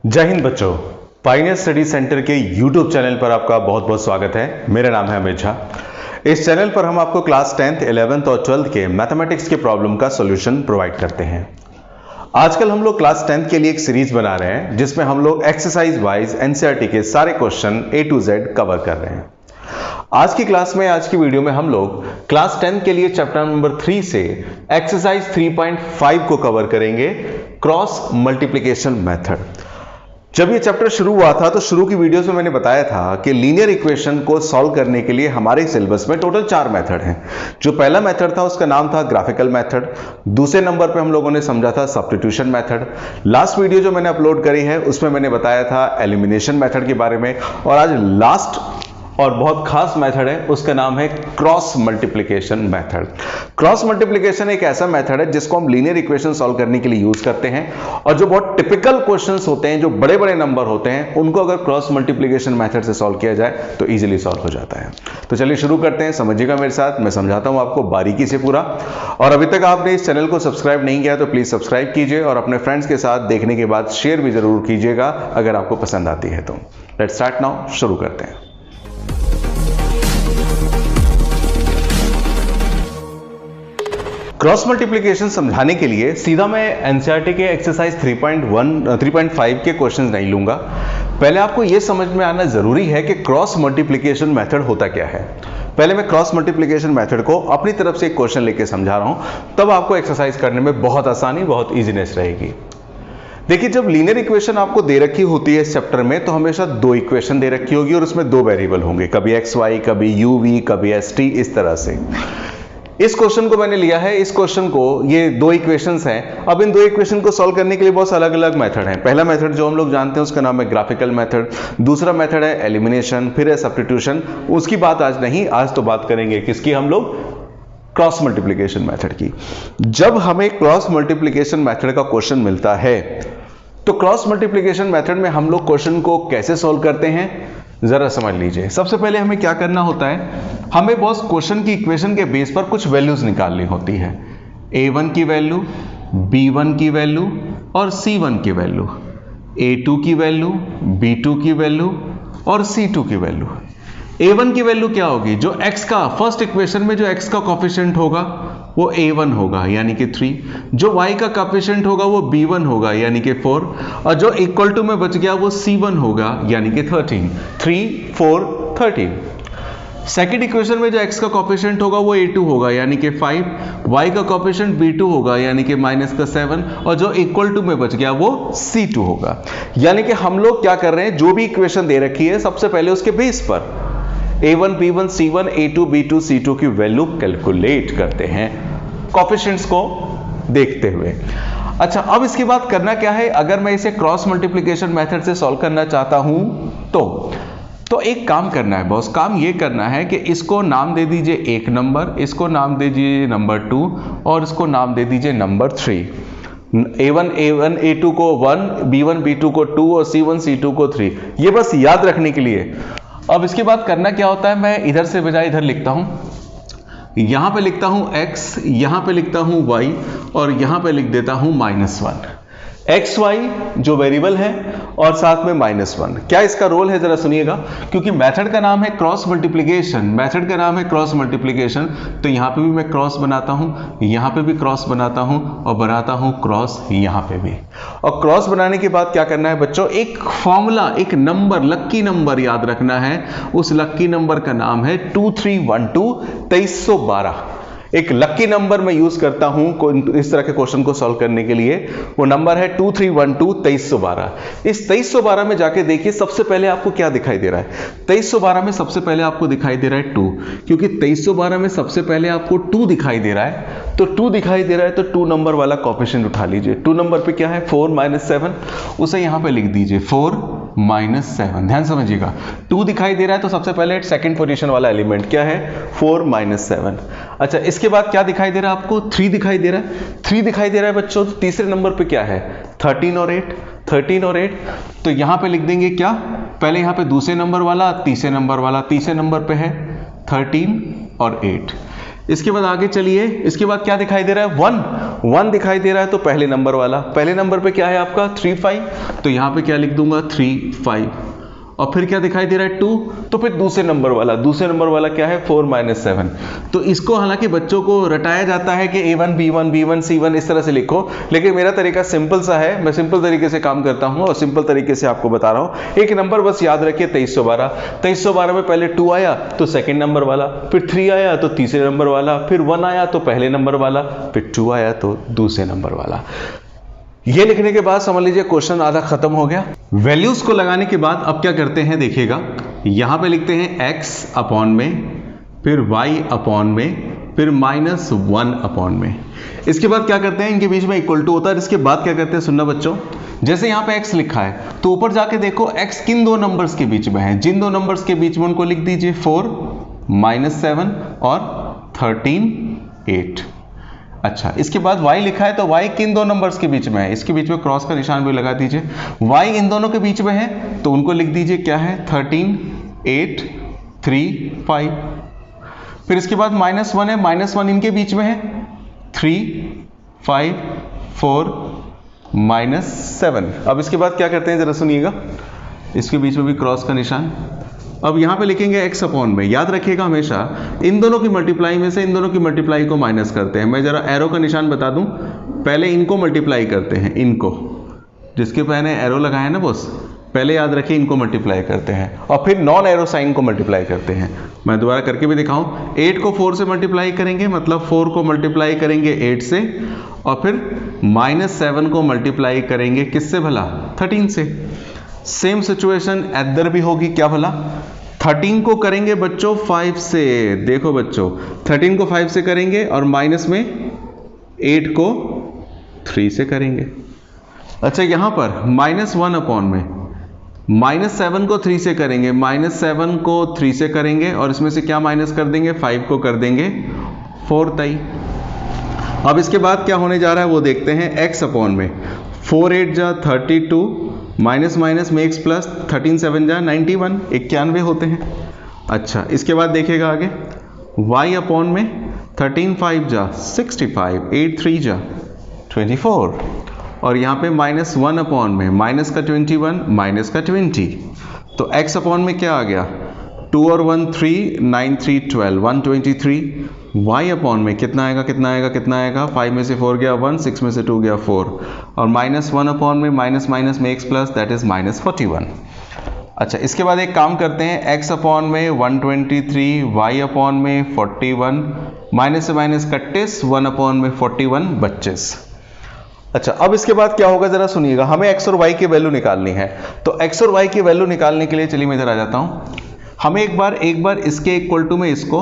जय हिंद बच्चों, pioneer study centre के YouTube चैनल पर आपका बहुत बहुत स्वागत है। मेरा नाम है अमित झा। इस चैनल पर हम आपको क्लास 10th, 11th और 12th के मैथमेटिक्स के प्रॉब्लम का सॉल्यूशन प्रोवाइड करते हैं। आजकल हम लोग क्लास 10th के लिए एक सीरीज बना रहे हैं जिसमें हम लोग एक्सरसाइज वाइज एनसीईआरटी के सारे question A to Z cover कर रहे हैं। आज की क्लास में, आज की वीडियो में हम लोग क्लास 10 के लिए चैप्टर नंबर 3 से एक्सरसाइज 3.5 को कवर करेंगे, क्रॉस मल्टीप्लिकेशन मेथड। जब ये चैप्टर शुरू हुआ था तो शुरू की वीडियोस में मैंने बताया था कि लीनियर इक्वेशन को सॉल्व करने के लिए हमारे सिलेबस में टोटल 4 मेथड हैं। जो पहला मेथड था उसका नाम था ग्राफिकल मेथड, दूसरे नंबर पे हम लोगों ने समझा था सब्स्टिट्यूशन मेथड। लास्ट वीडियो जो मैंने अपलोड करी है उसमें मैंने बताया था एलिमिनेशन मेथड के बारे में, और आज लास्ट और बहुत खास मेथड है, उसका नाम है cross multiplication method. Cross multiplication एक ऐसा मेथड है जिसको हम लीनियर इक्वेशन सॉल्व करने के लिए यूज करते हैं, और जो बहुत टिपिकल क्वेश्चंस होते हैं, जो बड़े बड़े नंबर होते हैं, उनको अगर क्रॉस मल्टीप्लिकेशन मेथड से सॉल्व किया जाए तो इजीली सॉल्व हो जाता है। तो चलिए शुरू करते हैं, समझिएगा मेरे साथ, मैं समझाता हूं आपको बारीकी से पूरा। और अभी तक आपने इस चैनल को सब्सक्राइब नहीं किया तो प्लीज सब्सक्राइब कीजिए, और अपने फ्रेंड्स के साथ देखने के बाद शेयर भी जरूर कीजिएगा अगर आपको पसंद आती है तो। लेट्स स्टार्ट नाउ, शुरू करते हैं। क्रॉस मल्टीप्लिकेशन समझाने के लिए सीधा मैं एनसीईआरटी के एक्सरसाइज 3.5 के क्वेश्चंस नहीं लूंगा। पहले आपको यह समझ में आना जरूरी है कि क्रॉस मल्टीप्लिकेशन मेथड होता क्या है। पहले मैं क्रॉस मल्टीप्लिकेशन मेथड को अपनी तरफ से एक क्वेश्चन लेके समझा रहा हूं, तब आपको एक्सरसाइज करने में बहुत आसानी, बहुत इजीनेस रहेगी। देखिए, जब लीनियर इक्वेशन आपको दे रखी होती है इस चैप्टर में, तो हमेशा 2 इक्वेशन दे रखी होगी और उसमें 2 वेरिएबल होंगे, कभी एक्स वाई, कभी यू वी, कभी एस टी, इस तरह से। इस क्वेश्चन को मैंने लिया है, इस क्वेश्चन को, ये 2 इक्वेशंस हैं। अब इन 2 इक्वेशन को सॉल्व करने के लिए बहुत अलग अलग मेथड हैं। पहला मेथड जो हम लोग जानते हैं उसका नाम है ग्राफिकल मेथड, दूसरा मेथड है एलिमिनेशन, फिर है सब्स्टिट्यूशन। उसकी बात आज नहीं, आज तो बात करेंगे किसकी, हम लोग क्रॉस मल्टीप्लिकेशन मेथड की। जब हमें क्रॉस मल्टीप्लिकेशन मेथड का क्वेश्चन मिलता है तो क्रॉस मल्टीप्लिकेशन मेथड में हम लोग क्वेश्चन को कैसे सॉल्व करते हैं जरा समझ लीजिए। सबसे पहले हमें क्या करना होता है, हमें बॉस क्वेश्चन की इक्वेशन के बेस पर कुछ वैल्यूज निकालनी होती है। a1 की वैल्यू, b1 की वैल्यू और c1 की वैल्यू, a2 की वैल्यू, b2 की वैल्यू और c2 की वैल्यू। a1 की वैल्यू क्या होगी, जो x का, फर्स्ट इक्वेशन में जो x का कोफिशिएंट होगा वो a1 होगा यानी कि 3, जो y का कोफिशिएंट होगा वो b1 होगा यानी कि 4, और जो इक्वल टू में बच गया वो c1 होगा यानी कि 13। 3, 4, 13। सेकेंड इक्वेशन में जो x का कोफिशिएंट होगा वो a2 होगा यानी कि 5, y का कोफिशिएंट b2 होगा यानी कि -7, और जो इक्वल टू में बच गया वो c2 होगा। यानी कि हम लोग क्या कर रहे हैं, जो भी इक्वेशन दे रखी है सबसे पहले उसके बेस पर a1, b1, c1, a2, b2, c2 की वैल्यू कैलकुलेट करते हैं कोफिशिएंट्स को देखते हुए। अच्छा, अब इसके बाद करना क्या है, अगर मैं इसे क्रॉस मल्टीप्लिकेशन मेथड से सॉल्व करना चाहता हूं तो एक काम करना है बॉस, काम ये करना है कि इसको नाम दे दीजिए 1 नंबर, इसको नाम दे दीजिए नंबर 2 और इसको नाम दे दीजिए नंबर 3। a1 a2 को 1, b1 b2 को 2 और c1 c2 को 3, ये बस याद रखने के लिए। अब इसके बाद करना क्या होता है, मैं इधर से बजाय इधर लिखता हूं, यहां पे लिखता हूं x, यहां पे लिखता हूं y और यहां पे लिख देता हूं -1। एक्स वाई जो वेरिएबल है और साथ में -1। क्या इसका रोल है जरा सुनिएगा, क्योंकि मेथड का नाम है क्रॉस मल्टीप्लिकेशन, मेथड का नाम है क्रॉस मल्टीप्लिकेशन, तो यहां पे भी मैं क्रॉस बनाता हूं, यहां पे भी क्रॉस बनाता हूं और बनाता हूं क्रॉस यहां पे भी। और क्रॉस बनाने के बाद क्या करना है बच्चों, एक फॉर्मूला, एक नंबर, लक्की नंबर याद रखना है। उस लक्की नंबर का नाम है 2312, 2312। एक लक्की नंबर मैं यूज करता हूं इस तरह के क्वेश्चन को सॉल्व करने के लिए, वो नंबर है 2312, 2312। इस 2312 में जाके देखिए सबसे पहले आपको क्या दिखाई दे रहा है। 2312 में सबसे पहले आपको दिखाई दे रहा है 2, क्योंकि 2312 में सबसे पहले आपको 2 दिखाई दे रहा है, तो 2 दिखाई दे रहा है तो 2 नंबर वाला कोफिशिएंट उठा लीजिए। 2 नंबर पे क्या है, 4 - 7, उसे यहां पे लिख दीजिए 4 - 7। ध्यान समझिएगा, 2 दिखाई दे रहा है तो सबसे पहले सेकंड पोजीशन वाला एलिमेंट क्या है, 4 - 7। अच्छा, इसके बाद क्या दिखाई दे रहा है आपको, 3 दिखाई दे रहा है। 3 दिखाई दे रहा है बच्चों, तो तीसरे नंबर पे क्या है, 13 और 8, 13 और 8। तो यहां पे लिख देंगे क्या, पहले यहां पे दूसरे नंबर वाला, तीसरे नंबर वाला, तीसरे नंबर पे है 13 और 8। इसके बाद आगे चलिए, इसके बाद क्या दिखाई दे रहा है, 1। 1 दिखाई दे रहा है तो पहले नंबर वाला, पहले नंबर पे क्या है आपका 3 5, तो यहां पे क्या लिख दूंगा 3 5, और फिर क्या दिखाई दे रहा है 2, तो फिर दूसरे नंबर वाला क्या है 4 - 7। तो इसको हालांकि बच्चों को रटाया जाता है कि A1 B1 B1 C1 इस तरह से लिखो, लेकिन मेरा तरीका सिंपल सा है, मैं सिंपल तरीके से काम करता हूं और सिंपल तरीके से आपको बता रहा हूं। एक नंबर बस याद रखिए 2312 में पहले 2 आया तो सेकेंड नंबर वाला, फिर 3 आया तो तीसरे नंबर वाला, फिर 1 आया तो पहले नंबर वाला, फिर 2 आया तो दूसरे नंबर वाला। ये लिखने के बाद समझ लीजिए क्वेश्चन आधा खत्म हो गया। वैल्यूज को लगाने के बाद अब क्या करते हैं देखिएगा, यहां पे लिखते हैं x अपॉन में, फिर y अपॉन में, फिर -1 अपॉन में। इसके बाद क्या करते हैं, इनके बीच में इक्वल टू होता है। इसके बाद क्या करते हैं सुनना बच्चों, जैसे यहां पे x लिखा है तो ऊपर जाके देखो x किन दो नंबर्स के बीच में है, जिन दो नंबर्स के बीच में उनको लिख दीजिए 4 -7 और 13 8। अच्छा, इसके बाद y लिखा है तो y किन दो नंबर्स के बीच में है, इसके बीच में क्रॉस का निशान भी लगा दीजिए। y इन दोनों के बीच में है तो उनको लिख दीजिए क्या है 13 8 3 5। फिर इसके बाद -1 है, -1 इनके बीच में है 3 5 4 -7। अब इसके बाद क्या करते हैं जरा सुनिएगा, इसके बीच में भी क्रॉस का निशान। अब यहां पे लिखेंगे x अपॉन में, याद रखिएगा हमेशा इन दोनों की मल्टीप्लाई में से इन दोनों की मल्टीप्लाई को माइनस करते हैं। मैं जरा एरो का निशान बता दूं, पहले इनको मल्टीप्लाई करते हैं, इनको जिसके मैंने एरो लगाया है ना बॉस, पहले याद रखिए इनको मल्टीप्लाई करते हैं और फिर नॉन एरो साइन को मल्टीप्लाई करते हैं। मैं दोबारा करके भी दिखाऊं, 8 को 4 से मल्टीप्लाई करेंगे, मतलब 4 को मल्टीप्लाई करेंगे 8 से, और फिर -7 को मल्टीप्लाई करेंगे किससे भला 13 से। सेम सिचुएशन इधर भी होगी, क्या भला 13 को करेंगे बच्चों 5 से, देखो बच्चों 13 को 5 से करेंगे और माइनस में 8 को 3 से करेंगे। अच्छा, यहां पर -1 अपॉन में -7 को 3 से करेंगे, -7 को 3 से करेंगे और इसमें से क्या माइनस कर देंगे 5 को कर देंगे 4 तई। अब इसके बाद क्या होने जा रहा है वो देखते हैं, x अपॉन में 4 8 जा 32 माइनस माइनस में x प्लस 13 7 जा 91 91 होते हैं। अच्छा, इसके बाद देखिएगा आगे y अपॉन में 13 5 जा 65 8 3 जा 24 और यहाँ पे -1 अपॉन में माइनस का 21 माइनस का 20, तो x अपॉन में क्या आ गया 2 और 1 3 9 3 12 123। y अपॉन में कितना आएगा 5 में से 4 गया 1, 6 में से 2 गया 4 और -1 अपॉन में माइनस माइनस में x प्लस दैट इज -41। अच्छा, इसके बाद एक काम करते हैं, x अपॉन में 123, y अपॉन में 41, माइनस से माइनस 31, 1 अपॉन में 41 25। अच्छा, अब इसके बाद क्या होगा जरा सुनिएगा, हमें x और y की वैल्यू निकालनी है। तो x और y की वैल्यू निकालने के लिए चलिए मैं इधर आ जाता हूं। हमें एक बार इसके इक्वल टू में इसको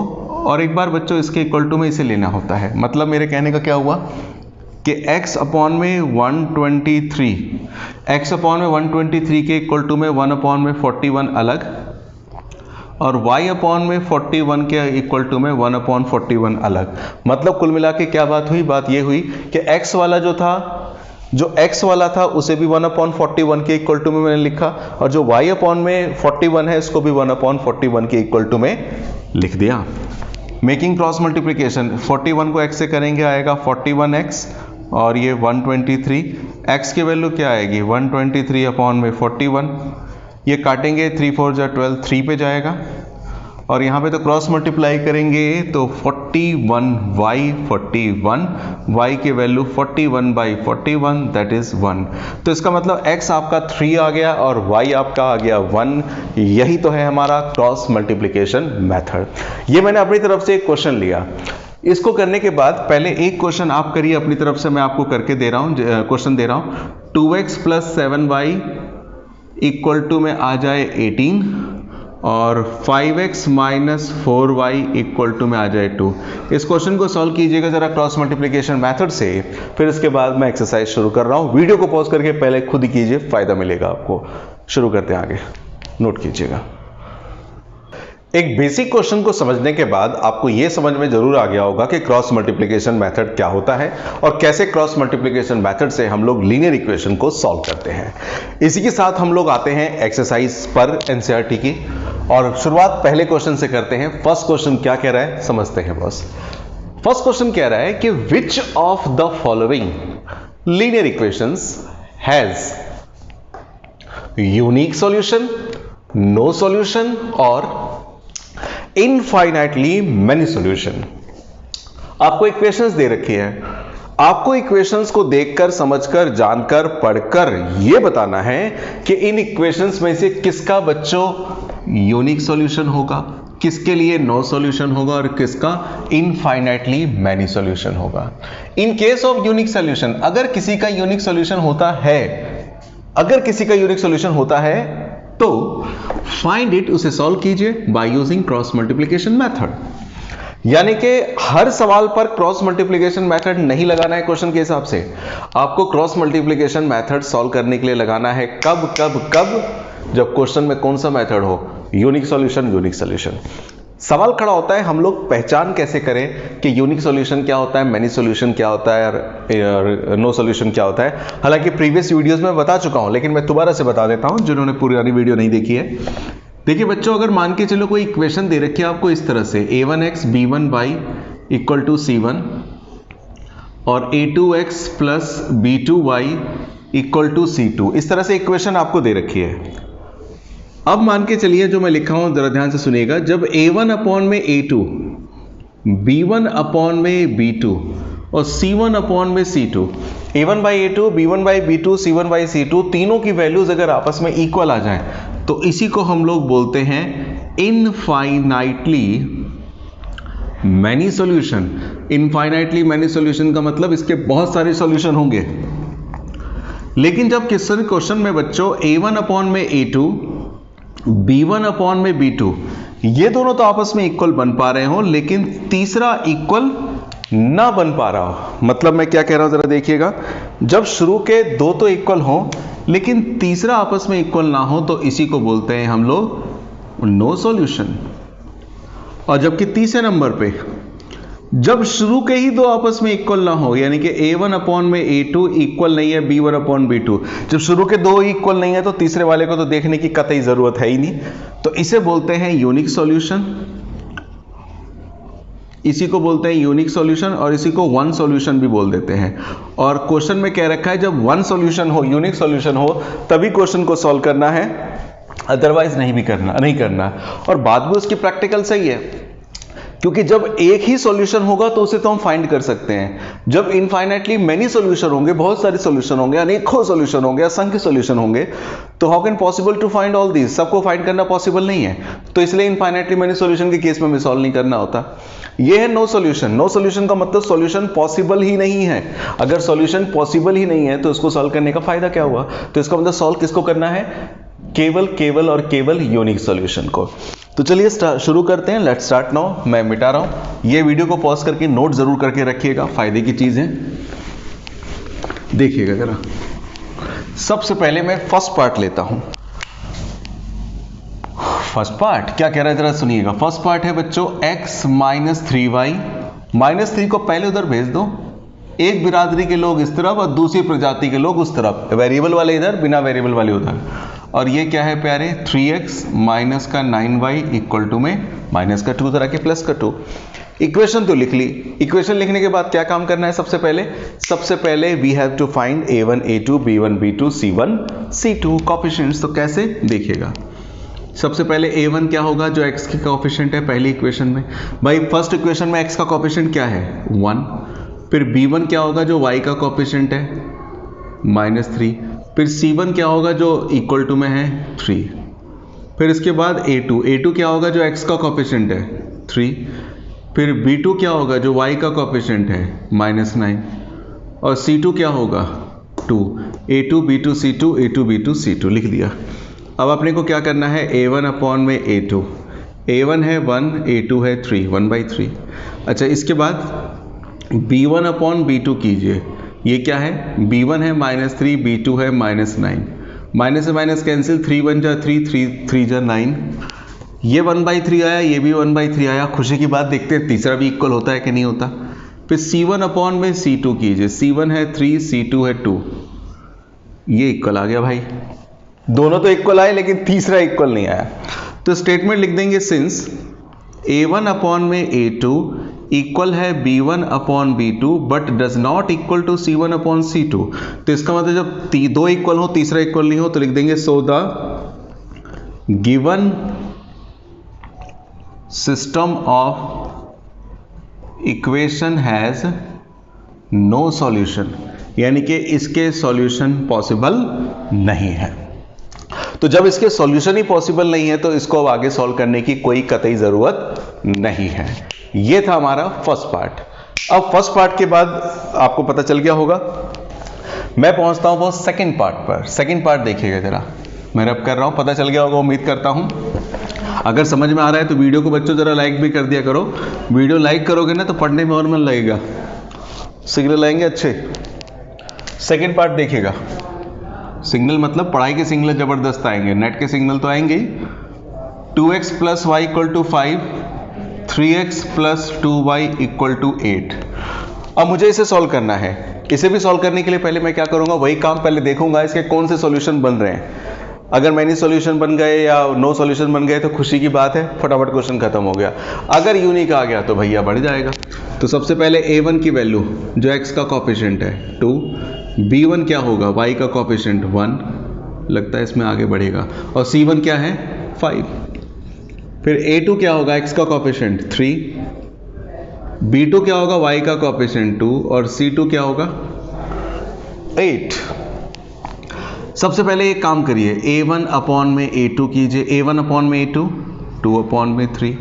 और एक बार बच्चों इसके इक्वल टू में इसे लेना होता है। मतलब मेरे कहने का क्या हुआ कि x अपॉन में 123, x अपॉन में 123 के इक्वल टू में 1 अपॉन में 41 अलग और y अपॉन में 41 के इक्वल टू में 1 अपॉन 41 अलग। मतलब कुल मिला के क्या बात हुई, बात ये हुई कि x वाला जो x वाला था उसे भी 1 अपॉन 41 के इक्वल टू में मैंने लिखा और जो y अपॉन में 41 है इसको भी 1 अपॉन 41 के इक्वल टू में लिख दिया। मेकिंग क्रॉस मल्टीप्लिकेशन, 41 को x से करेंगे आएगा 41x और ये 123, x की वैल्यू क्या आएगी 123 अपॉन में 41, ये काटेंगे 3 4 जा 12 3 पे जाएगा और यहाँ पे तो क्रॉस मल्टीप्लाई करेंगे तो 41y की वैल्यू 41/41 दैट इज 1। तो इसका मतलब x आपका 3 आ गया और y आपका आ गया 1। यही तो है हमारा क्रॉस मल्टीप्लिकेशन मेथड। ये मैंने अपनी तरफ से एक क्वेश्चन लिया। इसको करने के बाद पहले एक क्वेश्चन आप करिए अपनी तरफ से, मैं आपको करके दे रहा हूँ, क्वेश्चन दे रहा हूँ। 2x + 7y इक्वल टू में आ जाए 18 और 5x - 4y इक्वल टू में आ जाए 2। इस क्वेश्चन को सॉल्व कीजिएगा जरा क्रॉस मल्टीप्लिकेशन मेथड से, फिर इसके बाद मैं एक्सरसाइज शुरू कर रहा हूँ। वीडियो को पॉज करके पहले खुद ही कीजिए, फायदा मिलेगा आपको। शुरू करते हैं आगे, नोट कीजिएगा। एक बेसिक क्वेश्चन को समझने के बाद आपको यह समझ में जरूर आ गया होगा कि क्रॉस मल्टीप्लिकेशन मेथड क्या होता है और कैसे क्रॉस मल्टीप्लिकेशन मेथड से हम लोग लीनियर इक्वेशन को सॉल्व करते हैं। इसी के साथ हम लोग आते हैं एक्सरसाइज पर एनसीईआरटी की और शुरुआत पहले क्वेश्चन से करते हैं। फर्स्ट क्वेश्चन क्या कह रहा है समझते हैं बस। फर्स्ट क्वेश्चन कह रहा है कि which of the following linear equations has unique solution, no solution और इनफाइनाइटली मेनी सॉल्यूशन। आपको इक्वेशंस दे रखी है, आपको इक्वेशंस को देखकर, समझकर, जानकर, पढ़कर यह बताना है कि इन इक्वेशंस में से किसका बच्चों यूनिक सॉल्यूशन होगा, किसके लिए नो सॉल्यूशन होगा और किसका इनफाइनाइटली मैनी सॉल्यूशन होगा। In case of unique solution, अगर किसी का यूनिक सॉल्यूशन होता है, अगर किसी का यूनिक सॉल्यूशन होता है तो फाइंड इट, उसे सॉल्व कीजिए by using cross multiplication method. यानी कि हर सवाल पर क्रॉस मल्टीप्लिकेशन मेथड नहीं लगाना है क्वेश्चन के हिसाब से, आपको क्रॉस मल्टीप्लिकेशन मेथड सॉल्व करने के लिए लगाना है। कब कब कब? जब क्वेश्चन में कौन सा मेथड हो, यूनिक सॉल्यूशन, यूनिक सॉल्यूशन। सवाल खड़ा होता है हम लोग पहचान कैसे करें कि यूनिक सॉल्यूशन क्या होता है, मैनी सॉल्यूशन क्या होता है और नो सॉल्यूशन क्या होता है। हालांकि प्रीवियस वीडियोस में बता चुका हूं, लेकिन मैं दोबारा से बता देता हूं जिन्होंने पुरानी वीडियो नहीं देखी है। देखिए बच्चों, अगर मान के चलो कोई इक्वेशन दे रखी है आपको इस तरह से, a1x b1y equal to c1 और a2x plus b2y equal to c2, इस तरह से इक्वेशन आपको दे रखी है। अब मान के चलिए जो मैं लिखा हूं जरा ध्यान से सुनिएगा, जब a1 अपॉन में a2, b1 अपॉन में b2 और c1 अपॉन में c2, a1 by a2, b1 by b2, c1 by c2, तीनों की वैल्यूज अगर आपस में इक्वल आ जाएं तो इसी को हम लोग बोलते हैं infinitely many solution. Infinitely many solution का मतलब इसके बहुत सारे सॉल्यूशन होंगे। लेकिन जब किसी क्वेश्चन में बच्चों a1 अपॉन में a2, b1 अपॉन में b2, ये दोनों तो आपस में इक्वल बन पा रहे हो लेकिन तीसरा इक्वल ना बन पा रहा हो, मतलब मैं क्या कह रहा हूं जरा देखिएगा, जब शुरू के दो तो इक्वल हो लेकिन तीसरा आपस में इक्वल ना हो तो इसी को बोलते हैं हम लोग नो सॉल्यूशन। और जबकि तीसरे नंबर पे जब शुरू के ही दो आपस में इक्वल ना हो, यानी कि a1 अपॉन में a2 इक्वल नहीं है b1 अपॉन b2, जब शुरू के दो इक्वल नहीं है तो तीसरे वाले को तो देखने की कतई जरूरत है ही नहीं, तो इसे बोलते हैं यूनिक सॉल्यूशन। इसी को बोलते हैं यूनिक सॉल्यूशन और इसी को वन सॉल्यूशन भी बोल देते हैं। और क्वेश्चन में कह रखा है जब वन सॉल्यूशन हो, यूनिक सॉल्यूशन हो, तभी क्वेश्चन को सॉल्व करना है, अदरवाइज नहीं करना। और बात भी उसकी प्रैक्टिकल सही है, क्योंकि जब एक ही सॉल्यूशन होगा तो उसे तो हम फाइंड कर सकते हैं। जब इनफाइनाइटली मेनी सॉल्यूशन होंगे, बहुत सारे सॉल्यूशन होंगे, अनेकों सॉल्यूशन होंगे, असंख्य सॉल्यूशन होंगे, तो how can possible to find all these, सबको फाइंड करना पॉसिबल नहीं है। तो इसलिए इनफाइनाइटली मेनी सॉल्यूशन के केस में हमें सॉल्व नहीं करना होता। यह है नो सॉल्यूशन। नो सॉल्यूशन का मतलब सॉल्यूशन पॉसिबल ही नहीं है। अगर सॉल्यूशन पॉसिबल ही नहीं है तो इसको सॉल्व करने का फायदा क्या हुआ? तो इसका मतलब सॉल्व किसको करना है? केवल और केवल यूनिक सॉल्यूशन को। तो चलिए शुरू करते हैं। Let's start now. मैं मिटा रहा हूं, ये वीडियो को पॉज करके नोट जरूर करके रखिएगा, फायदे की चीज है, देखिएगा जरा। सबसे पहले मैं फर्स्ट पार्ट लेता हूं। फर्स्ट पार्ट क्या कह रहा है जरा सुनिएगा। फर्स्ट पार्ट है बच्चों x माइनस 3y, -3 को पहले उधर भेज दो, एक बिरादरी के लोग इस तरफ और दूसरी प्रजाति के लोग उस तरफ, वेरिएबल वाले इधर, बिना वेरिएबल वाले उधर। और ये क्या है प्यारे? 3x माइनस का 9y इक्वल टू में माइनस का 2 तरह के प्लस का 2। इक्वेशन तो लिख ली। इक्वेशन लिखने के बाद क्या काम करना है? सबसे पहले we have to find a1 a2 b1 b2 c1 c2 coefficients. तो कैसे देखिएगा। सबसे पहले a1 क्या होगा? जो x की कोएफिशिएंट है पहली इक्वेशन में। भाई फर्स्ट इक्वेशन में x का कोएफिशिएंट क्या है? 1। फिर b1 क्या होगा? जो y का कोएफिशिएंट है -3। फिर c1 क्या होगा? जो इक्वल टू में है 3। फिर इसके बाद a2 क्या होगा? जो x का कोएफिशिएंट है 3। फिर b2 क्या होगा? जो y का कोएफिशिएंट है -9। और c2 क्या होगा? 2। a2 b2 c2 a2 b2 c2 लिख दिया। अब अपने को क्या करना है? a1 अपॉन में a2, a1 है 1, a2 है 3, 1/3। अच्छा, इसके बाद b1 अपॉन b2 कीजिए। ये क्या है? b1 है -3, b2 है -9। माइनस से माइनस कैंसिल, 3 1 जा 3, 3 जा 9। ये 1/3 आया, ये भी 1/3 आया। खुशी की बात, देखते हैं तीसरा भी इक्वल होता है कि नहीं होता। फिर c1 अपॉन में c2 कीजिए। c1 है 3, c2 है 2, ये इक्वल आ गया भाई। दोनों तो इक्वल आए लेकिन तीसरा इक्वल नहीं आया। तो स्टेटमेंट लिख देंगे, सिंस a1 अपॉन में a2 इक्वल है b1 upon b2 but does not equal to c1 upon c2। तो इसका मतलब जब दो इक्वल हो तीसरा इक्वल नहीं हो तो लिख देंगे so the given system of equation has no solution, यानी कि इसके सॉल्यूशन पॉसिबल नहीं है। तो जब इसके सॉल्यूशन ही पॉसिबल नहीं है तो इसको अब आगे सॉल्व करने की कोई कतई जरूरत नहीं है। ये था हमारा फर्स्ट पार्ट। अब फर्स्ट पार्ट के बाद आपको पता चल गया होगा, मैं पहुंचता हूं वो सेकंड पार्ट पर। सेकंड पार्ट देखिएगा जरा, मैं रब कर रहा हूं, पता चल गया होगा उम्मीद करता हूं। अगर समझ में आ रहा है तो वीडियो को बच्चों जरा लाइक भी कर दिया करो। वीडियो लाइक करोगे ना तो पढ़ने में और मन लगेगा, सिग्नल आएंगे अच्छे। सेकंड पार्ट देखिएगा, सिग्नल मतलब पढ़ाई के सिग्नल जबरदस्त आएंगे, नेट के सिग्नल तो आएंगे ही। 2x plus y equal to 5, 3x plus 2y equal to 8। अब मुझे इसे सॉल्व करना है। इसे भी सॉल्व करने के लिए पहले मैं क्या करूंगा, वही काम पहले देखूंगा इसके कौन से सॉल्यूशन बन रहे हैं। अगर मैनी सॉल्यूशन बन गए या नो सॉल्यूशन बन गए तो खुशी की बात है, फटाफट क्वेश्चन खत्म हो गया। अगर यूनिक आ गया तो भैया बढ़ जाएगा। तो सबसे पहले a1 की वैल्यू जो x का कोफिशिएंट है 2, b1 क्या होगा, y का कोफिशिएंट 1, लगता है इसमें आगे बढ़ेगा, और c1 क्या है 5। फिर a2 क्या होगा, x का कोफिशिएंट 3, b2 क्या होगा, y का कोफिशिएंट 2, और c2 क्या होगा 8। सबसे पहले एक काम करिए, a1 अपॉन में a2 कीजिए, a1 अपॉन में a2, 2 अपॉन में 3।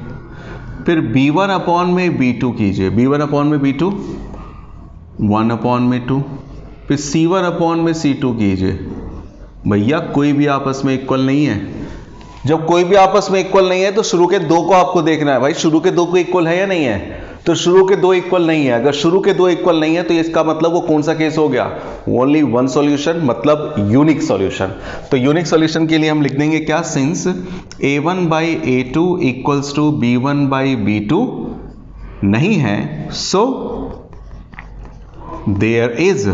फिर b1 अपॉन में b2 कीजिए, b1 अपॉन में b2, 1 अपॉन में 2। फिर c1 अपॉन में c2 कीजिए। भैया कोई भी आपस में इक्वल नहीं है। जब कोई भी आपस में इक्वल नहीं है तो शुरू के दो को आपको देखना है, भाई शुरू के दो को इक्वल है या नहीं है। तो शुरू के दो इक्वल नहीं है, अगर शुरू के दो इक्वल नहीं है तो इसका मतलब वो कौन सा केस हो गया, ओनली वन सॉल्यूशन, मतलब यूनिक सॉल्यूशन। तो यूनिक सॉल्यूशन के लिए हम लिख देंगे क्या, since a1 by a2 equals to b1 by b2 नहीं है, so there is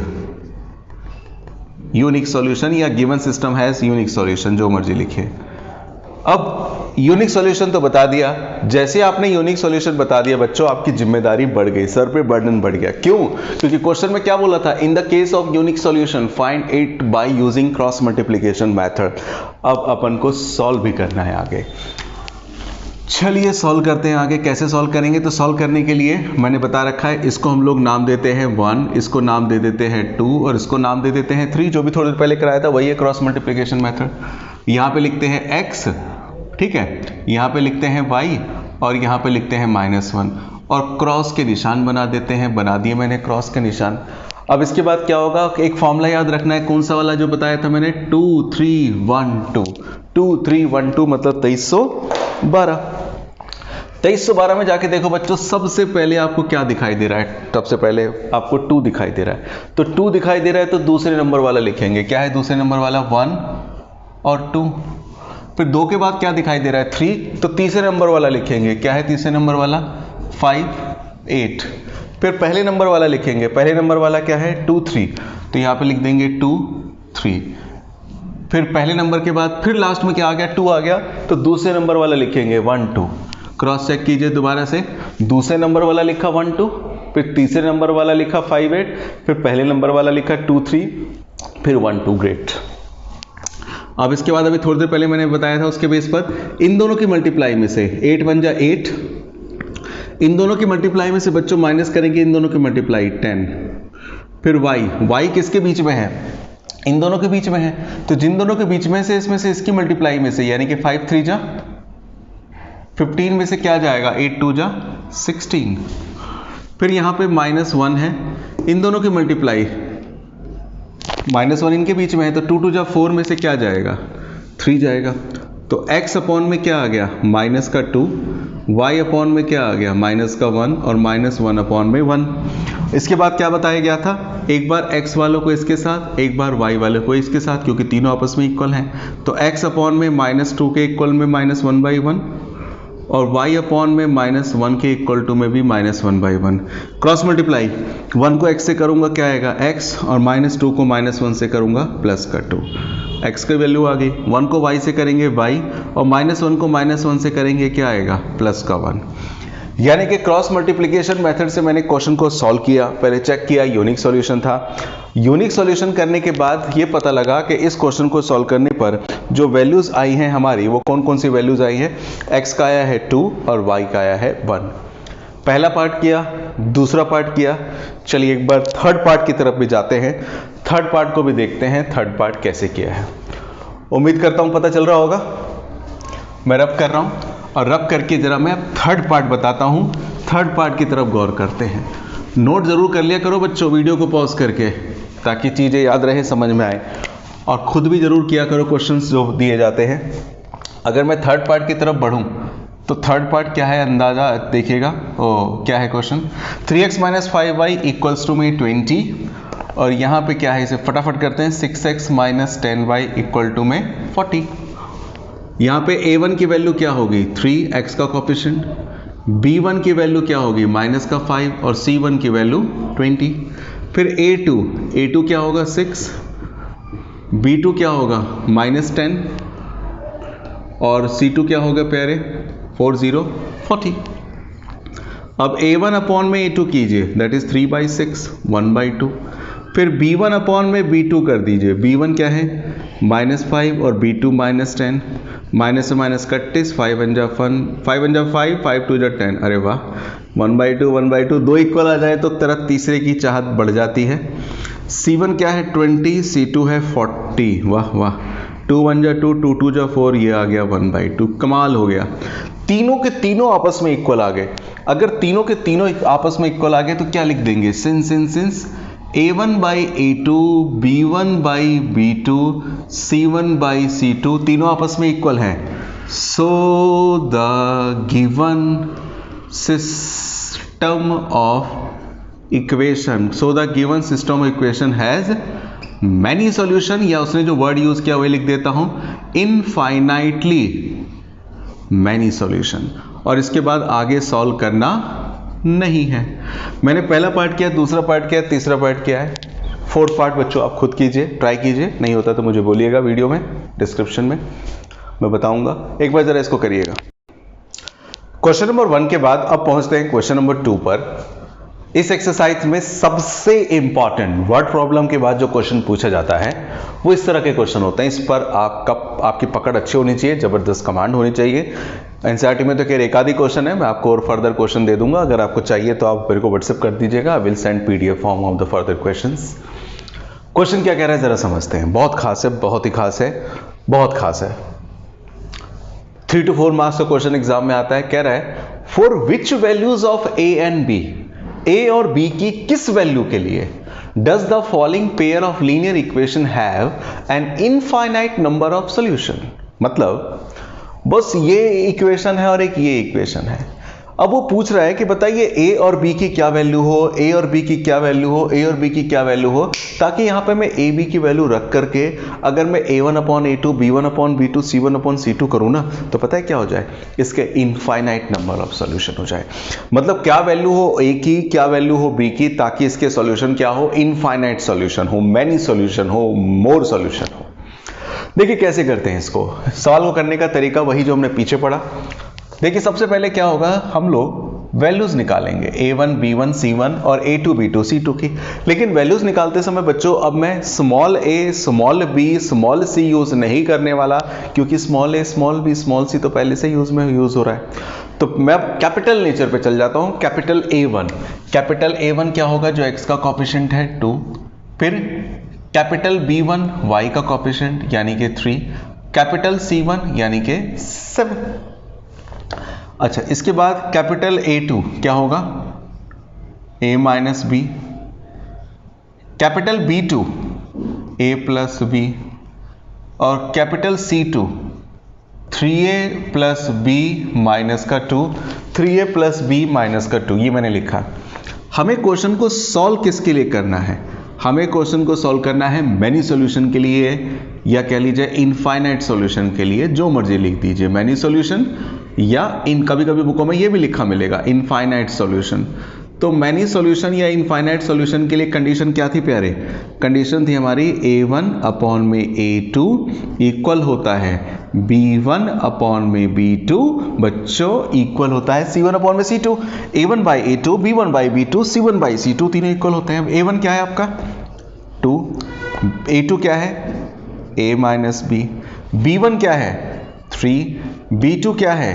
unique solution, या given system has unique solution, जो मर्जी लिखे। अब यूनिक सॉल्यूशन तो बता दिया, जैसे आपने यूनिक सॉल्यूशन बता दिया बच्चों आपकी जिम्मेदारी बढ़ गई, सर पे बर्डन बढ़ गया। क्यों? क्योंकि क्वेश्चन में क्या बोला था, in the case of unique solution find it by using cross multiplication method. अब अपन को सॉल्व भी करना है आगे। चलिए सॉल्व करते हैं आगे। कैसे सॉल्व करेंगे, तो सॉल्व करने के लिए मैंने बता रखा है, इसको हम लोग नाम देते हैं 1, इसको नाम दे देते हैं 2 और इसको नाम दे देते हैं 3। जो भी थोड़ी देर पहले कराया था वही है क्रॉस मल्टीप्लिकेशन मेथड। यहाँ पे लिखते हैं x, ठीक है, यहाँ पे लिखते हैं y और यहाँ पे लिखते हैं -1 और क्रॉस के निशान बना देते हैं। बना दिए मैंने क्रॉस के निशान। अब इसके बाद क्या होगा, एक फॉर्मूला याद रखना है, कौन सा वाला जो बताया था मैंने, 2 3 1 2, 2 3 1 2 मतलब 2312। 2312 में जाके देखो बच्चों, सबसे पहले आपको क्या दिखाई दे रहा है, सबसे पहले आपको 2 दिखाई दे रहा है। तो 2 दिखाई दे रहा है तो दूसरे नंबर वाला लिखेंगे। क्या है दूसरे नंबर वाला, 1 और 2। फिर 2 के बाद क्या दिखाई दे रहा है, 3, तो तीसरे नंबर वाला लिखेंगे। क्या है तीसरे नंबर वाला, 5 8। फिर पहले नंबर वाला लिखेंगे। पहले नंबर वाला क्या है, 2 3, तो यहाँ पे लिख देंगे 2 3। फिर पहले नंबर के बाद फिर लास्ट में क्या आ गया, 2 आ गया, तो दूसरे नंबर वाला लिखेंगे 1 2। क्रॉस चेक कीजिए दोबारा से, दूसरे नंबर वाला लिखा 1 2, फिर तीसरे नंबर वाला लिखा 5 8, फिर पहले नंबर वाला लिखा 2 3, फिर 1 2। ग्रेट। अब इसके बाद अभी थोड़ी देर पहले मैंने बताया था उसके बेस पर इन दोनों की मल्टीप्लाई में से 8 1 जा 8, इन दोनों की मल्टीप्लाई में से बच्चों माइनस करेंगे इन दोनों की मल्टीप्लाई 10। फिर y किसके बीच में है, इन दोनों के बीच में है, तो जिन दोनों के बीच में से इसमें से इसकी मल्टीप्लाई में से, यानी कि 5 3 जा 15 में से क्या जाएगा, 8 2 जा 16। फिर यहाँ पे -1 है, इन दोनों की मल्टीप्लाई, -1 इनके बीच में है, तो 2 2 जा 4 में से क्या जाएगा, 3 जाएगा। तो x अपॉन में क्या आ गया, माइनस का 2, y अपॉन में क्या आ गया, माइनस का 1 और -1 अपॉन में 1। इसके बाद क्या बताया गया था, एक बार x वालों को इसके साथ, एक बार y वालों को इसके साथ, क्योंकि तीनों आपस में इक्वल हैं। तो x अपॉन में -2 के इक्वल में -1/1 और y अपॉन में -1 के इक्वल टू में भी -1/1। क्रॉस मल्टीप्लाई, 1 को x से करूंगा क्या आएगा, x, और -2 को -1 से करूंगा प्लस का 2। x की वैल्यू आ गई। 1 को y से करेंगे y, और -1 को -1 से करेंगे क्या आएगा, प्लस का 1। यानी कि क्रॉस मल्टीप्लिकेशन मेथड से मैंने क्वेश्चन को सॉल्व किया, पहले चेक किया यूनिक सॉल्यूशन था। यूनिक सॉल्यूशन करने के बाद ये पता लगा कि इस क्वेश्चन को सॉल्व करने पर जो वैल्यूज आई हैं हमारी, वो कौन कौन सी वैल्यूज आई हैं। x का आया है 2 और y का आया है 1। पहला पार्ट किया, दूसरा पार्ट किया। चलिए एक बार थर्ड पार्ट की तरफ भी जाते हैं, थर्ड पार्ट को भी देखते हैं थर्ड पार्ट कैसे किया है। उम्मीद करता हूं पता चल रहा होगा। मैं रब कर रहा हूं और रब करके जरा मैं थर्ड पार्ट बताता हूं। थर्ड पार्ट की तरफ गौर करते हैं। नोट जरूर कर लिया करो बच्चों वीडियो को पॉज करके, ताकि चीजें याद रहे, समझ में आए, और खुद भी जरूर किया करो क्वेश्चंस जो दिए जाते हैं। अगर मैं थर्ड पार्ट की तरफ बढ़ूं तो थर्ड पार्ट क्या है अंदाजा देखिएगा। क्या है question, 3x - 5y equals to में 20, और यहाँ पे क्या है, इसे फटाफट करते हैं। 6x - 10y इक्वल टू में 40। यहाँ पे a1 की वैल्यू क्या होगी, 3, x का कोफिशिएंट। b1 की वैल्यू क्या होगी, -5, और c1 की वैल्यू 20। फिर a2 क्या होगा, 6, b2 क्या होगा, -10, और c2 क्या होगा प्यारे, 40। अब a1 अपॉन में a2 कीजिए, दैट इज 3/6, 1/2। फिर b1 अपॉन में b2 कर दीजिए। b1 क्या है, -5, और b2 -10, माइनस से माइनस कट, 5 1 जा 5, 5 2 जा 10। अरे वाह, 1/2 दो इक्वल आ जाए तो तरह तीसरे की चाहत बढ़ जाती है। c1 क्या है, 20, c2 है 40। वाह वाह, 2 1 जा 2, 2 2 जा 4, ये आ गया 1/2। कमाल हो गया, तीनों के तीनों आपस में इक्वल आ गए। अगर तीनों के तीनों आपस में इक्वल आ गए तो क्या लिख देंगे, सिंस a1/a2, b1/b2, c1/c2 तीनों आपस में इक्वल हैं। सो the given system of equation has many solution, या उसने जो वर्ड यूज किया वही लिख देता हूं, इनफाइनाइटली मैनी सॉल्यूशन। और इसके बाद आगे सॉल्व करना नहीं है। मैंने पहला पार्ट किया, दूसरा पार्ट किया, तीसरा पार्ट किया है। फोर्थ पार्ट बच्चों आप खुद कीजिए, ट्राई कीजिए, नहीं होता तो मुझे बोलिएगा वीडियो में, डिस्क्रिप्शन में मैं बताऊंगा। एक बार जरा इसको करिएगा। क्वेश्चन नंबर 1 के बाद अब पहुंचते हैं क्वेश्चन नंबर 2 पर। इस एक्सरसाइज में सबसे इंपॉर्टेंट वर्ड प्रॉब्लम के बाद जो क्वेश्चन पूछा जाता है वो इस तरह के क्वेश्चन होते हैं। इस पर आपकी पकड़ अच्छी होनी चाहिए, जबरदस्त कमांड होनी चाहिए। एनसीईआरटी में तो खैर एक आधी क्वेश्चन है, मैं आपको और फर्दर क्वेश्चन दे दूंगा। अगर आपको चाहिए तो आप मेरे को व्हाट्सएप कर दीजिएगा, I will send PDF form of the further questions. Question क्या कह रहा है जरा समझते हैं। बहुत खास है, बहुत ही खास है, बहुत खास है। 3 to 4 मार्क्स का क्वेश्चन एग्जाम में आता है। कह रहा है for which values of A and B, A और बी की किस वैल्यू के लिए does the following pair of linear equation have an infinite number of solution. मतलब बस ये इक्वेशन है और एक ये इक्वेशन है। अब वो पूछ रहा है कि बताइए ए और बी की क्या वैल्यू हो, ए और बी की क्या वैल्यू हो, ए और बी की क्या वैल्यू हो, ताकि यहां पे मैं ए बी की वैल्यू रख करके अगर मैं a1/a2, b1/b2, c1/c2 करूं ना, तो पता है क्या हो जाए, इसके इनफाइनाइट नंबर ऑफ सॉल्यूशन हो जाए। मतलब क्या वैल्यू हो ए की, क्या वैल्यू हो बी की, ताकि इसके सॉल्यूशन क्या हो, इनफाइनाइट सॉल्यूशन हो, मैनी सॉल्यूशन हो, मोर सॉल्यूशन हो। देखिए कैसे करते हैं इसको सॉल्व करने का तरीका, वही जो हमने पीछे पढ़ा। देखिए सबसे पहले क्या होगा, हम लोग वैल्यूज निकालेंगे a1 b1 c1 और a2 b2 c2 की। लेकिन वैल्यूज निकालते समय बच्चों अब मैं small a small b small c use नहीं करने वाला, क्योंकि small a small b small c तो पहले से यूज हो रहा है। तो मैं कैपिटल नेचर पे चल जाता हूं। कैपिटल A1 क्या होगा, जो x का कोफिशिएंट है 2। फिर कैपिटल B1 y का कोफिशिएंट यानी कि 3। कैपिटल C1 यानी कि 7। अच्छा, इसके बाद कैपिटल A2 क्या होगा, a minus B. Capital B2 a plus B. और capital C2 3a plus B minus का 2, 3a प्लस बी माइनस का 2। ये मैंने लिखा। हमें क्वेश्चन को सॉल्व किसके लिए करना है, हमें क्वेश्चन को सॉल्व करना है मैनी सॉल्यूशन के लिए, या कह लीजिए इनफाइनाइट सॉल्यूशन के लिए, जो मर्जी लिख दीजिए, मैनी सॉल्यूशन, या इन कभी कभी बुकों में ये भी लिखा मिलेगा इनफाइनाइट सॉल्यूशन। तो मैनी सॉल्यूशन या इनफाइनाइट सॉल्यूशन के लिए कंडीशन क्या थी प्यारे, कंडीशन थी हमारी a1 अपॉन में a2 इक्वल होता है B1 अपॉन में B2 बच्चों इक्वल होता है C1 अपॉन में C2। A1 by A2, B1 by B2, C1 by C2 तीनों इक्वल होते हैं। अब A1 क्या है आपका 2, A2 क्या है A माइनस B, B1 क्या है 3, B2 क्या है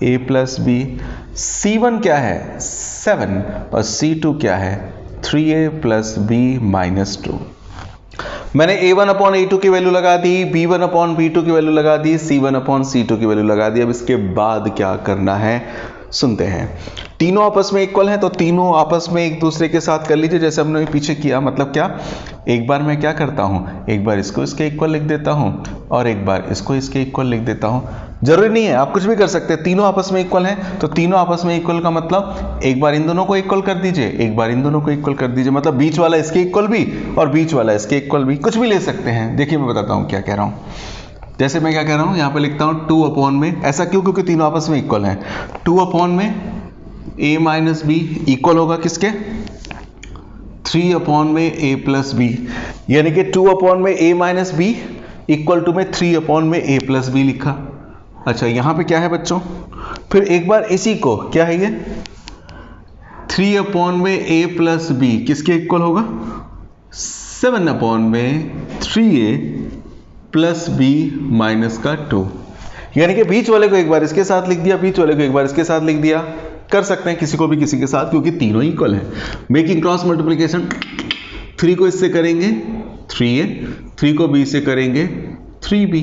A प्लस B, C1 क्या है 7 और C2 क्या है 3A प्लस B माइनस 2। मैंने A1 अपॉन A2 की वैल्यू लगा दी, B1 अपॉन B2 की वैल्यू लगा दी, C1 अपॉन C2 की वैल्यू लगा दी। अब इसके बाद क्या करना है सुनते हैं। तीनों आपस में इक्वल हैं तो तीनों आपस में एक दूसरे के साथ कर लीजिए जैसे हमने पीछे किया। मतलब क्या, एक बार मैं क्या करता हूं, एक बार इसको इसके इक्वल लिख देता हूं और एक बार इसको इसके इक्वल लिख देता हूं। जरूरी नहीं है, आप कुछ भी कर सकते हैं। तीनों आपस में इक्वल हैं तो तीनों आपस में इक्वल का मतलब एक बार इन दोनों को इक्वल कर दीजिए, एक बार इन दोनों को इक्वल कर दीजिए। मतलब बीच वाला इसके इक्वल भी और बीच वाला इसके इक्वल भी, कुछ भी ले सकते हैं। देखिए मैं बताता हूँ क्या कह रहा हूँ। जैसे मैं क्या कह रहा हूँ, यहाँ पे लिखता हूँ 2 अपॉन में, ऐसा क्यों, क्योंकि तीनों आपस में इक्वल हैं। 2 अपॉन में A माइनस बी इक्वल होगा किसके 3 अपॉन में A प्लस बी, यानी कि 2 अपॉन में A minus B equal to में 3 अपॉन में A प्लस बी लिखा। अच्छा यहाँ पे क्या है बच्चों, फिर एक बार इसी को क्या है ये 3 अपॉन में A प्लस बी किसके इक्वल होगा 7 अपॉन में 3A प्लस बी माइनस का 2, यानी कि बीच वाले को एक बार इसके साथ लिख दिया, बीच वाले को एक बार इसके साथ लिख दिया। कर सकते हैं किसी को भी किसी के साथ क्योंकि तीनों इक्वल हैं। मेकिंग क्रॉस मल्टीप्लिकेशन, 3 को इससे करेंगे 3A, 3 को B से करेंगे 3B,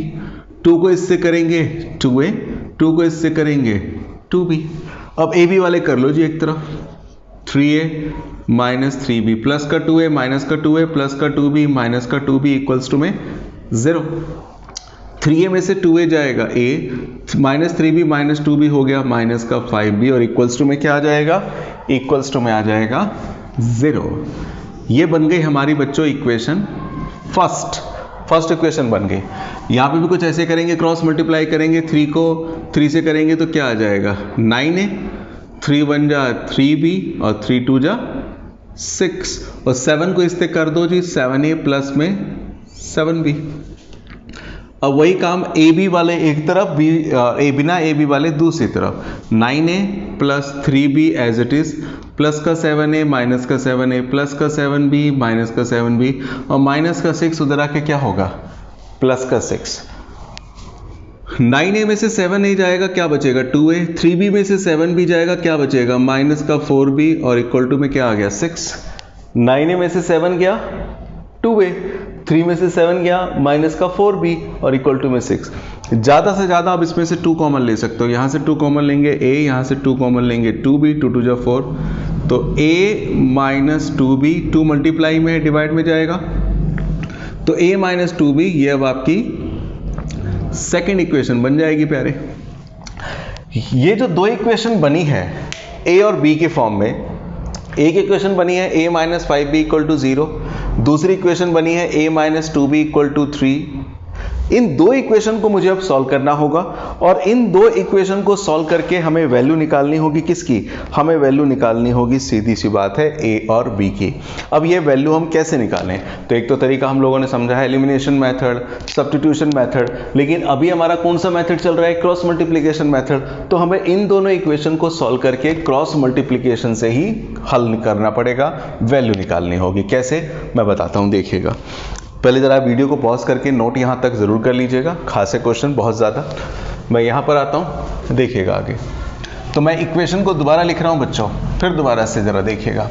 2 को इससे करेंगे 2A, 2 को इससे करेंगे 2B। अब AB वाले कर लो जी एक तरफ, 3A माइनस 3B प्लस का 2A माइनस का 2A प्लस का 2B माइनस का 2B इक्वल्स टू में 0। 3A में से 2A जाएगा A, minus 3B minus 2B हो गया माइनस का 5B और इक्वल्स टू में क्या आ जाएगा, इक्वल्स टू में आ जाएगा 0। ये बन गई हमारी बच्चों इक्वेशन फर्स्ट इक्वेशन बन गई। यहाँ पे भी कुछ ऐसे करेंगे, क्रॉस मल्टीप्लाई करेंगे, 3 को 3 से करेंगे तो क्या आ जाएगा 9A, 3 1 जा 3B और 3 2 जा 6 और 7 को इससे कर दो जी 7A प्लस में 7B। अब वही काम AB वाले एक तरफ, बिना AB वाले दूसरी तरफ, 9A plus 3B as it is plus का 7A माइनस का 7A प्लस का 7B माइनस का 7B और माइनस का 6 उधर आके क्या होगा प्लस का 6। 9A में से 7A जाएगा क्या बचेगा 2A, 3B में से 7B जाएगा क्या बचेगा माइनस का 4B और इक्वल टू में क्या आ गया 6। 9A में से 7 गया 2A, 3 में से 7 गया माइनस का 4B और इक्वल टू में 6। ज़्यादा से ज़्यादा आप इसमें से 2 कॉमन ले सकते हो। यहाँ से 2 कॉमन लेंगे A, यहाँ से 2 कॉमन लेंगे 2B, 2 2 जा 4 तो A माइनस 2B 2 मल्टीप्लाई में डिवाइड में जाएगा तो A माइनस 2B ये अब आपकी सेकेंड इक्वेशन बन जाएगी प्यारे। ये जो दो इक्वेशन बनी है A और B के फॉर्म में, एक इक्वेशन बनी है A minus 5B equal to 0, दूसरी इक्वेशन बनी है A minus 2B equal to 3। इन दो इक्वेशन को मुझे अब सॉल्व करना होगा और इन दो इक्वेशन को सॉल्व करके हमें वैल्यू निकालनी होगी किसकी, हमें वैल्यू निकालनी होगी सीधी सी बात है A और B की। अब ये वैल्यू हम कैसे निकालें, तो एक तो तरीका हम लोगों ने समझा है एलिमिनेशन मेथड, सब्स्टिट्यूशन मेथड, लेकिन अभी हमारा कौन सा मेथड चल रहा है क्रॉस मल्टीप्लिकेशन मेथड। तो हमें इन दोनों इक्वेशन को सॉल्व करके क्रॉस मल्टीप्लिकेशन से ही हल करना पड़ेगा, वैल्यू निकालनी होगी। कैसे मैं बताता हूँ, देखिएगा। पहले ज़रा वीडियो को पॉज करके नोट यहाँ तक ज़रूर कर लीजिएगा, खास है क्वेश्चन बहुत ज़्यादा। मैं यहाँ पर आता हूँ, देखिएगा आगे। तो मैं इक्वेशन को दोबारा लिख रहा हूँ बच्चों, फिर दोबारा से ज़रा देखिएगा।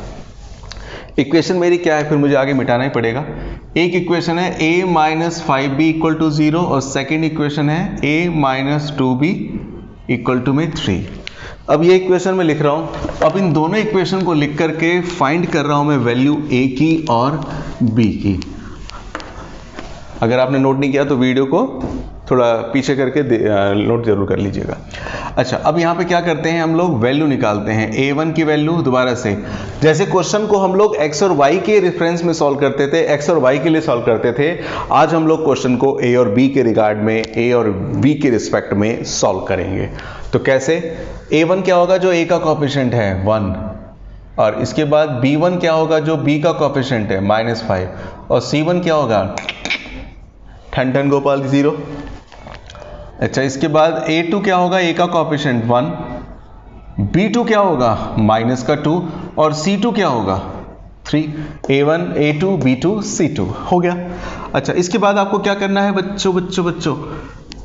इक्वेशन मेरी क्या है, फिर मुझे आगे मिटाना ही पड़ेगा। एक इक्वेशन है A minus 5B equal to 0 और सेकेंड इक्वेशन है A minus 2B equal to में 3। अब ये इक्वेशन मैं लिख रहा हूँ। अब इन दोनों इक्वेशन को लिख करके फाइंड कर रहा हूँ मैं वैल्यू A की और B की। अगर आपने नोट नहीं किया तो वीडियो को थोड़ा पीछे करके नोट जरूर कर लीजिएगा। अच्छा, अब यहाँ पे क्या करते हैं हम लोग, वैल्यू निकालते हैं। A1 की वैल्यू दोबारा से, जैसे क्वेश्चन को हम लोग x और y के रेफरेंस में सॉल्व करते थे, x और y के लिए सॉल्व करते थे, आज हम लोग क्वेश्चन को A और B के रिगार्ड में, A और B के रिस्पेक्ट में सॉल्व करेंगे। तो कैसे, A1 क्या होगा जो A का कोएफिशिएंट है 1, और इसके बाद B1 क्या होगा जो B का कोएफिशिएंट है -5, और C1 क्या होगा ठन ठन गोपाल 0। अच्छा, इसके बाद A2 क्या होगा, A का कोएफिशिएंट 1, B2 क्या होगा माइनस का 2 और C2 क्या होगा 3, A1 A2 B2 C2 हो गया। अच्छा, इसके बाद आपको क्या करना है बच्चों,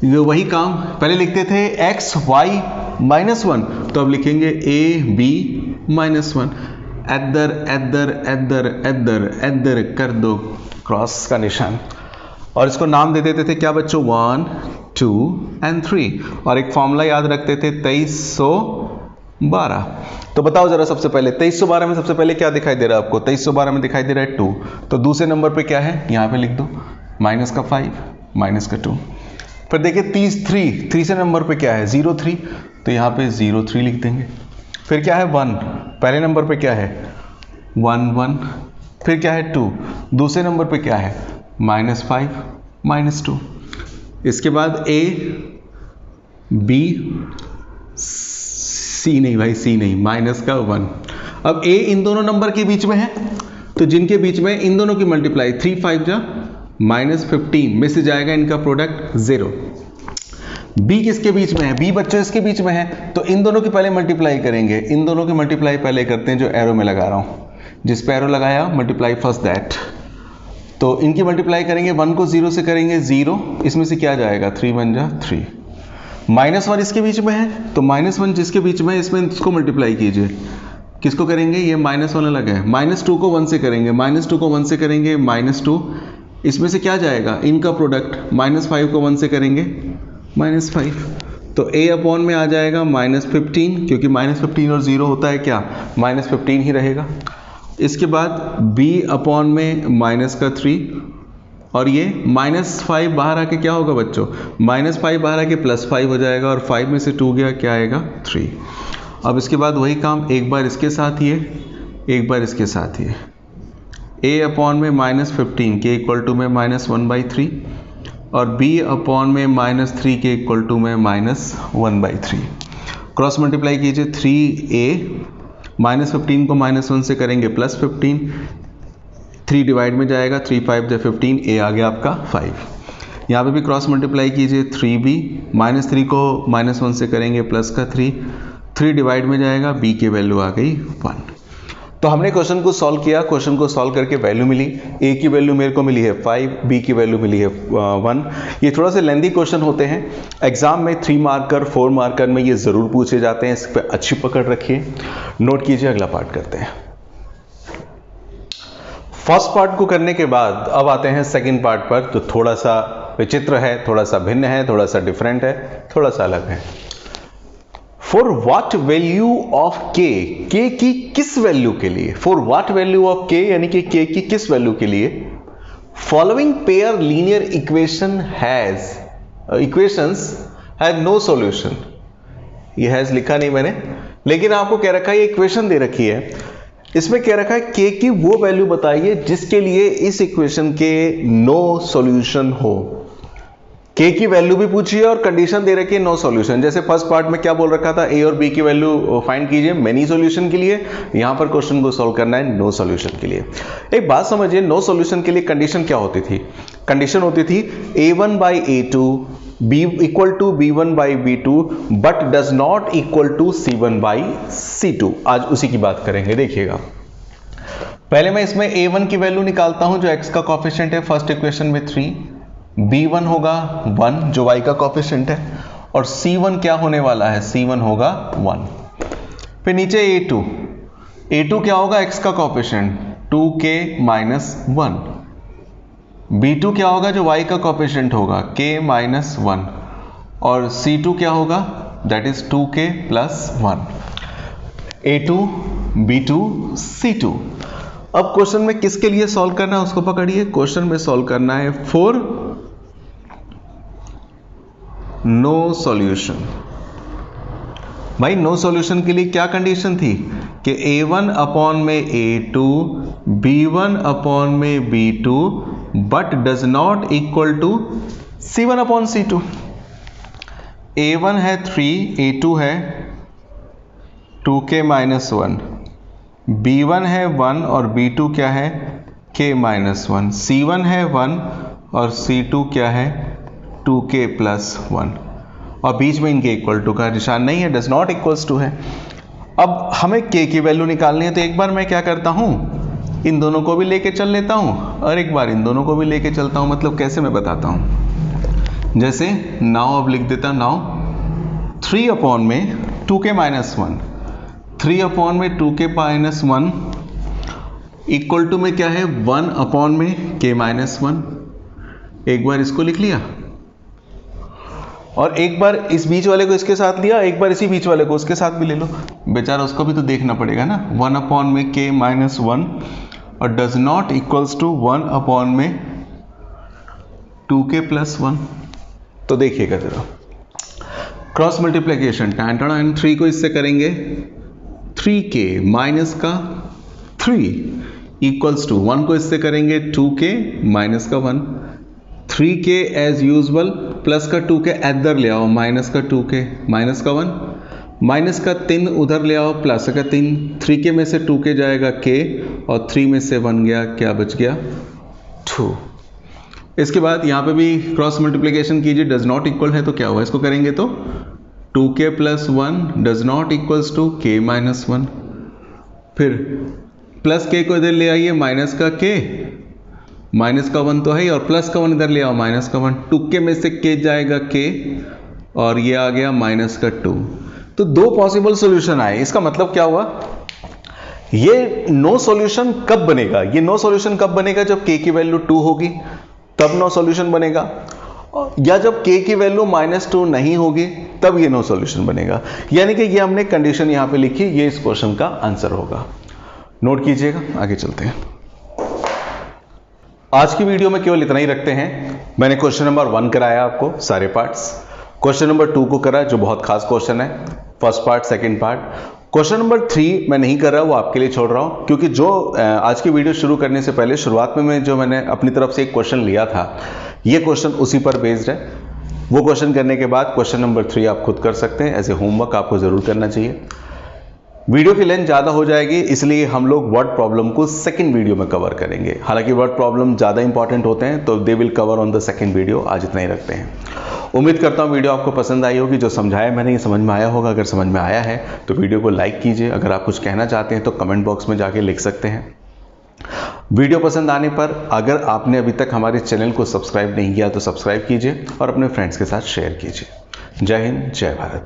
ये वही काम पहले लिखते थे x y माइनस 1, तो अब लिखेंगे a b माइनस 1, एदर कर दो क्रॉस का निशान, और इसको नाम दे देते थे क्या बच्चों, 1 2 एंड 3, और एक फॉर्मूला याद रखते थे 2312। तो बताओ जरा, सबसे पहले 2312 में सबसे पहले क्या दिखाई दे रहा है आपको, 2312 में दिखाई दे रहा है 2, तो दूसरे नंबर पे क्या है, यहाँ पे लिख दो माइनस का 5 माइनस का 2। फिर देखिए 3 नंबर पे क्या है 03, तो यहाँ पे 03 लिख देंगे। फिर क्या है 1, पहले नंबर पे क्या है 1 1, फिर क्या है 2, दूसरे नंबर पे क्या है -5 -2। इसके बाद A B C नहीं भाई, C नहीं, माइनस का 1। अब A इन दोनों नंबर के बीच में है, तो जिनके बीच में इन दोनों की मल्टीप्लाई 3 5 जा -15 में से जाएगा इनका प्रोडक्ट 0। B किसके बीच में है, B बच्चों इसके बीच में है, तो इन दोनों की पहले मल्टीप्लाई करेंगे, इन दोनों की मल्टीप्लाई पहले करते हैं, जो एरो में लगा रहा हूं, जिस पे एरो लगाया मल्टीप्लाई फर्स्ट दैट, तो इनकी मल्टीप्लाई करेंगे, 1 को 0 से करेंगे 0, इसमें से क्या जाएगा 3 1 जा 3, -1 इसके बीच में है, तो -1 जिसके बीच में है इसमें इसको मल्टीप्लाई कीजिए, किसको करेंगे, ये -1 अलग है, -2 को 1 से करेंगे, -2 को 1 से करेंगे -2, इसमें से क्या जाएगा इनका प्रोडक्ट, -5 को 1 से करेंगे -5, तो A अपॉन में आ जाएगा -15, क्योंकि -15 और 0 होता है क्या, -15 ही रहेगा। इसके बाद B अपॉन में -3, और ये -5 बाहर आके क्या होगा बच्चों, -5 बाहर आके +5 हो जाएगा, और 5 में से 2 गया, क्या आएगा 3। अब इसके बाद वही काम, एक बार इसके साथ ये, एक बार इसके साथ ये, A अपॉन में -15 के इक्वल टू में -1/3, और B अपॉन में -3 के इक्वल टू में -1/3। क्रॉस मल्टीप्लाई कीजिए, 3A -15 को -1 से करेंगे +15, 3 डिवाइड में जाएगा, 3 5 जा 15, A आ गया आपका 5। यहाँ पे भी क्रॉस मल्टीप्लाई कीजिए, 3B -3 को -1 से करेंगे +3, 3 डिवाइड में जाएगा, B की वैल्यू आ गई 1। तो हमने क्वेश्चन को सॉल्व किया, क्वेश्चन को सॉल्व करके वैल्यू मिली, A की वैल्यू मेरे को मिली है 5, B की वैल्यू मिली है 1। ये थोड़ा सा लेंदी क्वेश्चन होते हैं, एग्जाम में 3 मार्कर 4 मार्कर में ये जरूर पूछे जाते हैं, इस पर अच्छी पकड़ रखिए, नोट कीजिए। अगला पार्ट करते हैं। फर्स्ट पार्ट को करने के बाद अब आते हैं सेकंड पार्ट पर, जो थोड़ा सा विचित्र है, थोड़ा सा भिन्न है, थोड़ा सा डिफरेंट है, थोड़ा सा अलग है। फॉर व्हाट वैल्यू ऑफ के, के की किस वैल्यू के लिए, फॉर व्हाट वैल्यू ऑफ के यानी कि के की किस वैल्यू के लिए, following pair linear equation equations have no solution. ये हैज लिखा नहीं मैंने, लेकिन आपको कह रखा है, ये इक्वेशन दे रखी है, इसमें कह रखा है के की वो वैल्यू बताइए जिसके लिए इस इक्वेशन के नो सॉल्यूशन हो। के की वैल्यू भी पूछी है और कंडीशन दे रखी है नो सॉल्यूशन। जैसे फर्स्ट पार्ट में क्या बोल रखा था, ए और बी की वैल्यू फाइंड कीजिए मेनी सॉल्यूशन के लिए, यहां पर क्वेश्चन को सॉल्व करना है नो सॉल्यूशन के लिए। एक बात समझिए, नो सॉल्यूशन के लिए कंडीशन क्या होती थी, कंडीशन होती थी a1/a2 b equal to b1/b2 but does not equal to c1/c2। आज उसी की बात करेंगे, देखिएगा। पहले मैं इसमें a1 की वैल्यू निकालता हूं, जो x का कोएफिशिएंट है फर्स्ट इक्वेशन में 3, b1 होगा 1 जो y का कोएफिशिएंट है, और c1 क्या होने वाला है, c1 होगा 1। फिर नीचे a2 क्या होगा, x का कोएफिशिएंट 2k - 1, b2 क्या होगा, जो y का कोएफिशिएंट होगा k - 1, और c2 क्या होगा, that is 2k + 1। a2 b2 c2। अब क्वेश्चन में किसके लिए सॉल्व करना है उसको पकड़िए, क्वेश्चन में सॉल्व करना है फॉर नो सॉल्यूशन। भाई नो सॉल्यूशन के लिए क्या कंडीशन थी कि a1 अपॉन में a2 b1 अपॉन में b2 but does not equal to c1 upon c2। a1 है 3, a2 है 2k - 1, b1 है 1 और b2 क्या है k - 1, c1 है 1 और c2 क्या है 2k + 1। और बीच में इनके इक्वल टू का निशान नहीं है, डज नॉट इक्वल्स टू है। अब हमें k की वैल्यू निकालनी है, तो एक बार मैं क्या करता हूं, इन दोनों को भी लेके चल लेता हूं और एक बार इन दोनों को भी लेके चलता हूं। मतलब कैसे, मैं बताता हूं। जैसे नाउ अब लिख देता, नाउ 3 अपॉन में 2k माइनस 1, 3 अपॉन में 2k माइनस 1 इक्वल टू में क्या है, 1 अपॉन में k माइनस 1। एक बार इसको लिख लिया और एक बार इस बीच वाले को इसके साथ लिया, एक बार इसी बीच वाले को उसके साथ भी ले लो, बेचारा उसको भी तो देखना पड़ेगा ना। 1 अपॉन में k माइनस 1 और does not equals to 1 upon में 2k प्लस 1। तो देखिएगा जरा, क्रॉस मल्टीप्लिकेशन, टैन 3 को इससे करेंगे 3k माइनस का 3 इक्वल्स टू 1 को इससे करेंगे 2k माइनस का 1, 3k एज यूजुअल प्लस का 2k इधर ले आओ, माइनस का 2k माइनस का 1, माइनस का 3 उधर ले आओ, प्लस का 3, 3k में से 2k जाएगा k और 3 में से 1 गया, क्या बच गया 2। इसके बाद यहाँ पे भी क्रॉस मल्टीप्लिकेशन कीजिए, डज नॉट इक्वल है तो क्या हुआ, इसको करेंगे तो 2k plus 1 does not equals to k minus 1, फिर प्लस k को इधर ले आइए, माइनस का k, माइनस का 1 तो है ही और प्लस का 1 इधर ले आओ, माइनस का 1, 2k में से k जाएगा k और ये आ गया माइनस का 2। तो दो पॉसिबल सॉल्यूशन आए। इसका मतलब क्या हुआ, ये नो सॉल्यूशन कब बनेगा, ये नो सॉल्यूशन कब बनेगा, जब k की वैल्यू 2 होगी तब नो सॉल्यूशन बनेगा, या जब k की वैल्यू -2 नहीं होगी तब ये नो सॉल्यूशन बनेगा। यानी कि ये हमने कंडीशन यहां पे लिखी, ये इस क्वेश्चन का आंसर होगा। नोट कीजिएगा, आगे चलते हैं। आज की वीडियो में केवल इतना ही रखते हैं। मैंने क्वेश्चन नंबर 1 कराया आपको सारे पार्ट्स, क्वेश्चन नंबर 2 को करा जो बहुत खास क्वेश्चन है, first part second part. Question number 3 मैं नहीं कर रहा, वो आपके लिए छोड़ रहा हूं, क्योंकि जो आज की वीडियो शुरू करने से पहले शुरुआत में जो मैंने अपनी तरफ से एक क्वेश्चन लिया था, ये क्वेश्चन उसी पर बेस्ड है। वो क्वेश्चन करने के बाद क्वेश्चन नंबर 3 आप खुद कर सकते हैं, ऐसे होमवर्क आपको जरूर करना चाहिए। वीडियो की लेंथ ज़्यादा हो जाएगी, इसलिए हम लोग वर्ड प्रॉब्लम को सेकंड वीडियो में कवर करेंगे। हालांकि वर्ड प्रॉब्लम ज़्यादा इंपॉर्टेंट होते हैं, तो they will cover on the second video. आज इतना ही रखते हैं। उम्मीद करता हूँ वीडियो आपको पसंद आई होगी, जो समझाया मैंने ये समझ में आया होगा। अगर समझ में आया है तो वीडियो को लाइक कीजिए। अगर आप कुछ कहना चाहते हैं तो कमेंट बॉक्स में जाके लिख सकते हैं। वीडियो पसंद आने पर अगर आपने अभी तक हमारे चैनल को सब्सक्राइब नहीं किया तो सब्सक्राइब कीजिए और अपने फ्रेंड्स के साथ शेयर कीजिए। जय हिंद, जय भारत।